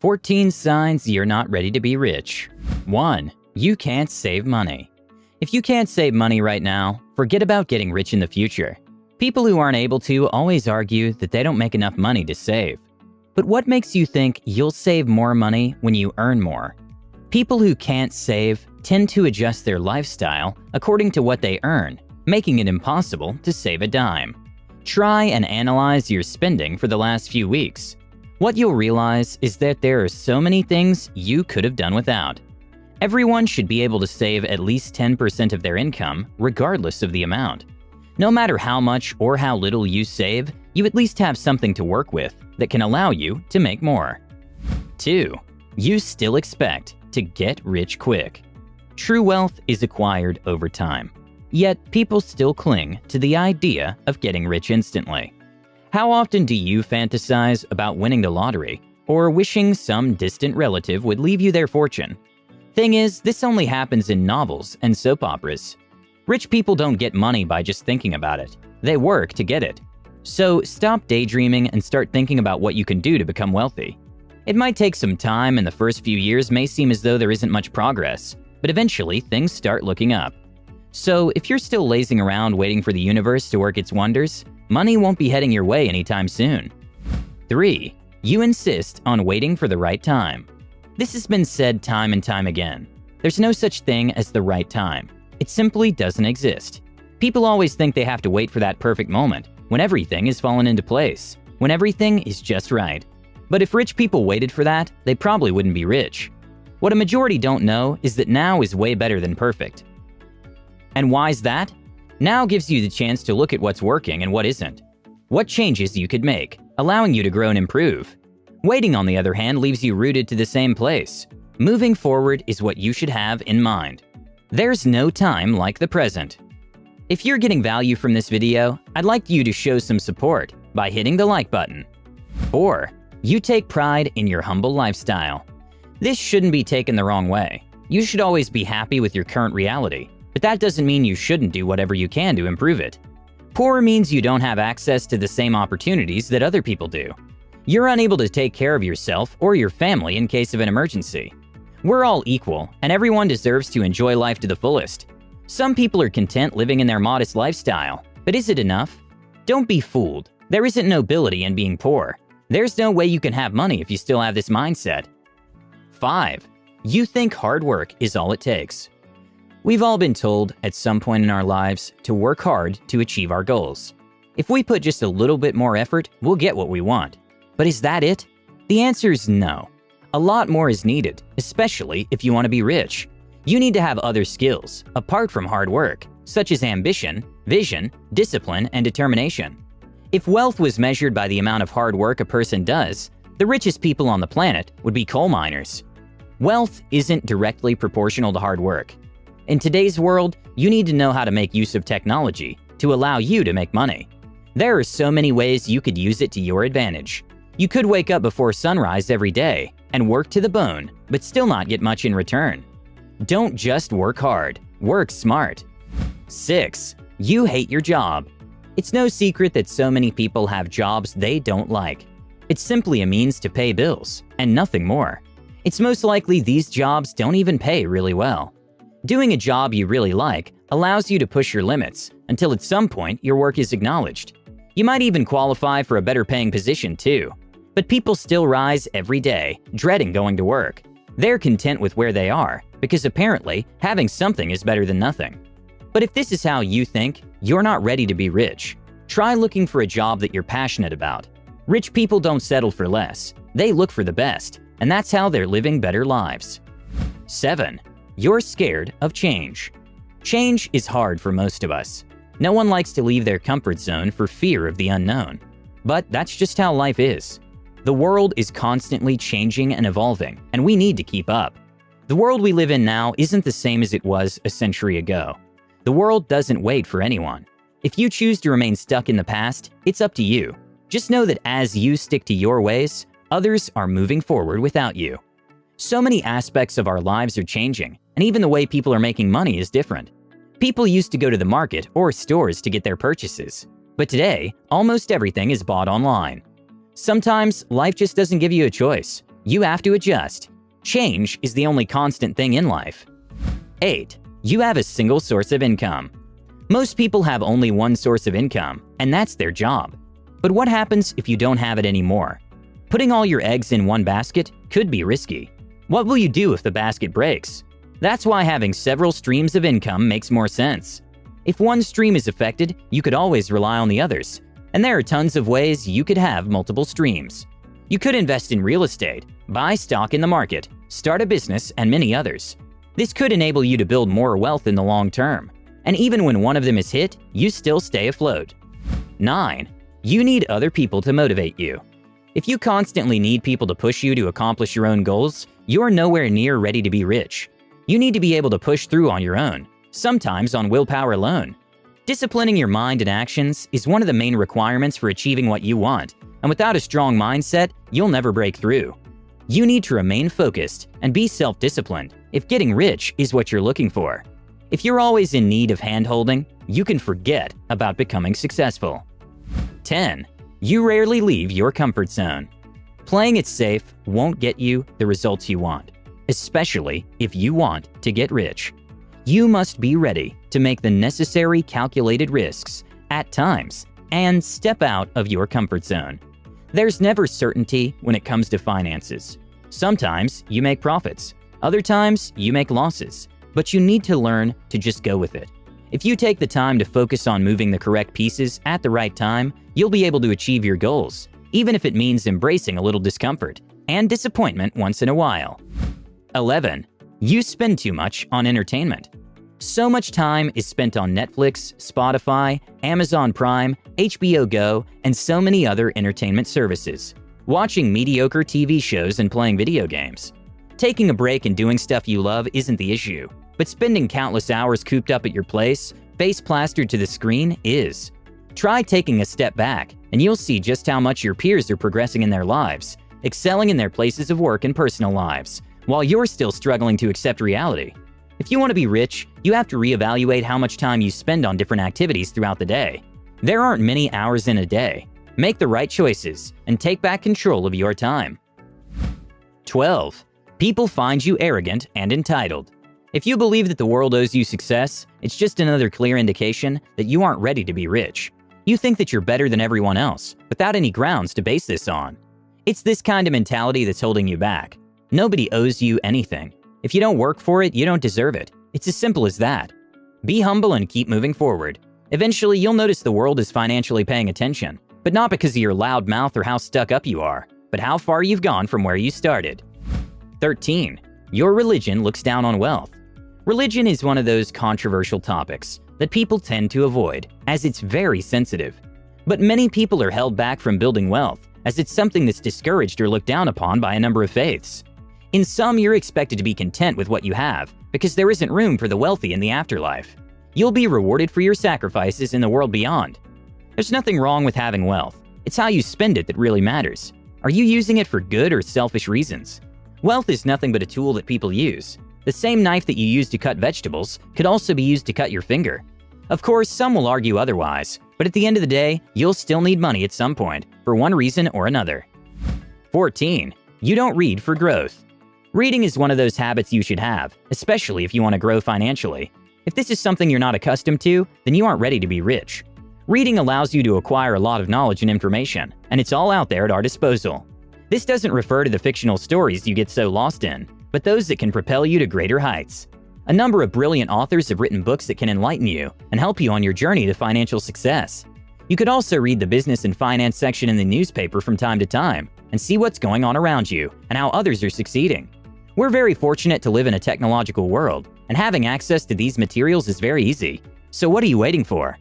14 signs you're not ready to be rich. 1. You can't save money. If you can't save money right now, forget about getting rich in the future. People who aren't able to always argue that they don't make enough money to save. But what makes you think you'll save more money when you earn more? People who can't save tend to adjust their lifestyle according to what they earn, making it impossible to save a dime. Try and analyze your spending for the last few weeks. What you'll realize is that there are so many things you could have done without. Everyone should be able to save at least 10% of their income, regardless of the amount. No matter how much or how little you save, you at least have something to work with that can allow you to make more. 2. You still expect to get rich quick. True wealth is acquired over time. Yet people still cling to the idea of getting rich instantly. How often do you fantasize about winning the lottery or wishing some distant relative would leave you their fortune? Thing is, this only happens in novels and soap operas. Rich people don't get money by just thinking about it. They work to get it. So stop daydreaming and start thinking about what you can do to become wealthy. It might take some time, and the first few years may seem as though there isn't much progress, but eventually things start looking up. So if you're still lazing around waiting for the universe to work its wonders, money won't be heading your way anytime soon. 3. You insist on waiting for the right time. This has been said time and time again. There's no such thing as the right time. It simply doesn't exist. People always think they have to wait for that perfect moment, when everything has fallen into place, when everything is just right. But if rich people waited for that, they probably wouldn't be rich. What a majority don't know is that now is way better than perfect. And why's that? Now gives you the chance to look at what's working and what isn't. What changes you could make, allowing you to grow and improve. Waiting, on the other hand, leaves you rooted to the same place. Moving forward is what you should have in mind. There's no time like the present. If you're getting value from this video, I'd like you to show some support by hitting the like button. 4. You take pride in your humble lifestyle. This shouldn't be taken the wrong way. You should always be happy with your current reality, but that doesn't mean you shouldn't do whatever you can to improve it. Poor means you don't have access to the same opportunities that other people do. You're unable to take care of yourself or your family in case of an emergency. We're all equal, and everyone deserves to enjoy life to the fullest. Some people are content living in their modest lifestyle, but is it enough? Don't be fooled. There isn't nobility in being poor. There's no way you can have money if you still have this mindset. 5. You think hard work is all it takes. We've all been told at some point in our lives to work hard to achieve our goals. If we put just a little bit more effort, we'll get what we want. But is that it? The answer is no. A lot more is needed, especially if you want to be rich. You need to have other skills, apart from hard work, such as ambition, vision, discipline, and determination. If wealth was measured by the amount of hard work a person does, the richest people on the planet would be coal miners. Wealth isn't directly proportional to hard work. In today's world, you need to know how to make use of technology to allow you to make money. There are so many ways you could use it to your advantage. You could wake up before sunrise every day and work to the bone, but still not get much in return. Don't just work hard, work smart. 6. You hate your job. It's no secret that so many people have jobs they don't like. It's simply a means to pay bills, and nothing more. It's most likely these jobs don't even pay really well. Doing a job you really like allows you to push your limits until at some point your work is acknowledged. You might even qualify for a better paying position too. But people still rise every day, dreading going to work. They're content with where they are, because apparently having something is better than nothing. But if this is how you think, you're not ready to be rich. Try looking for a job that you're passionate about. Rich people don't settle for less. They look for the best, and that's how they're living better lives. 7. You're scared of change. Change is hard for most of us. No one likes to leave their comfort zone for fear of the unknown. But that's just how life is. The world is constantly changing and evolving, and we need to keep up. The world we live in now isn't the same as it was a century ago. The world doesn't wait for anyone. If you choose to remain stuck in the past, it's up to you. Just know that as you stick to your ways, others are moving forward without you. So many aspects of our lives are changing, and even the way people are making money is different. People used to go to the market or stores to get their purchases, but today, almost everything is bought online. Sometimes, life just doesn't give you a choice. You have to adjust. Change is the only constant thing in life. 8. You have a single source of income. Most people have only one source of income, and that's their job. But what happens if you don't have it anymore? Putting all your eggs in one basket could be risky. What will you do if the basket breaks? That's why having several streams of income makes more sense. If one stream is affected, you could always rely on the others. And there are tons of ways you could have multiple streams. You could invest in real estate, buy stock in the market, start a business, and many others. This could enable you to build more wealth in the long term. And even when one of them is hit, you still stay afloat. 9. You need other people to motivate you. If you constantly need people to push you to accomplish your own goals, you're nowhere near ready to be rich. You need to be able to push through on your own, sometimes on willpower alone. Disciplining your mind and actions is one of the main requirements for achieving what you want, and without a strong mindset, you'll never break through. You need to remain focused and be self-disciplined if getting rich is what you're looking for. If you're always in need of hand-holding, you can forget about becoming successful. 10. You rarely leave your comfort zone. Playing it safe won't get you the results you want, especially if you want to get rich. You must be ready to make the necessary calculated risks at times and step out of your comfort zone. There's never certainty when it comes to finances. Sometimes you make profits, other times you make losses, but you need to learn to just go with it. If you take the time to focus on moving the correct pieces at the right time, you'll be able to achieve your goals, even if it means embracing a little discomfort and disappointment once in a while. 11. You spend too much on entertainment. So much time is spent on Netflix, Spotify, Amazon Prime, HBO Go, and so many other entertainment services, watching mediocre TV shows and playing video games. Taking a break and doing stuff you love isn't the issue, but spending countless hours cooped up at your place, face plastered to the screen, is. Try taking a step back, and you'll see just how much your peers are progressing in their lives, excelling in their places of work and personal lives, while you're still struggling to accept reality. If you want to be rich, you have to reevaluate how much time you spend on different activities throughout the day. There aren't many hours in a day. Make the right choices and take back control of your time. 12. People find you arrogant and entitled. If you believe that the world owes you success, it's just another clear indication that you aren't ready to be rich. You think that you're better than everyone else, without any grounds to base this on. It's this kind of mentality that's holding you back. Nobody owes you anything. If you don't work for it, you don't deserve it. It's as simple as that. Be humble and keep moving forward. Eventually, you'll notice the world is financially paying attention, but not because of your loud mouth or how stuck up you are, but how far you've gone from where you started. 13. Your religion looks down on wealth. Religion is one of those controversial topics that people tend to avoid, as it's very sensitive. But many people are held back from building wealth, as it's something that's discouraged or looked down upon by a number of faiths. In some, you're expected to be content with what you have, because there isn't room for the wealthy in the afterlife. You'll be rewarded for your sacrifices in the world beyond. There's nothing wrong with having wealth. It's how you spend it that really matters. Are you using it for good or selfish reasons? Wealth is nothing but a tool that people use. The same knife that you use to cut vegetables could also be used to cut your finger. Of course, some will argue otherwise, but at the end of the day, you'll still need money at some point, for one reason or another. 14. You don't read for growth. Reading is one of those habits you should have, especially if you want to grow financially. If this is something you're not accustomed to, then you aren't ready to be rich. Reading allows you to acquire a lot of knowledge and information, and it's all out there at our disposal. This doesn't refer to the fictional stories you get so lost in, but those that can propel you to greater heights. A number of brilliant authors have written books that can enlighten you and help you on your journey to financial success. You could also read the business and finance section in the newspaper from time to time and see what's going on around you and how others are succeeding. We're very fortunate to live in a technological world, and having access to these materials is very easy. So what are you waiting for?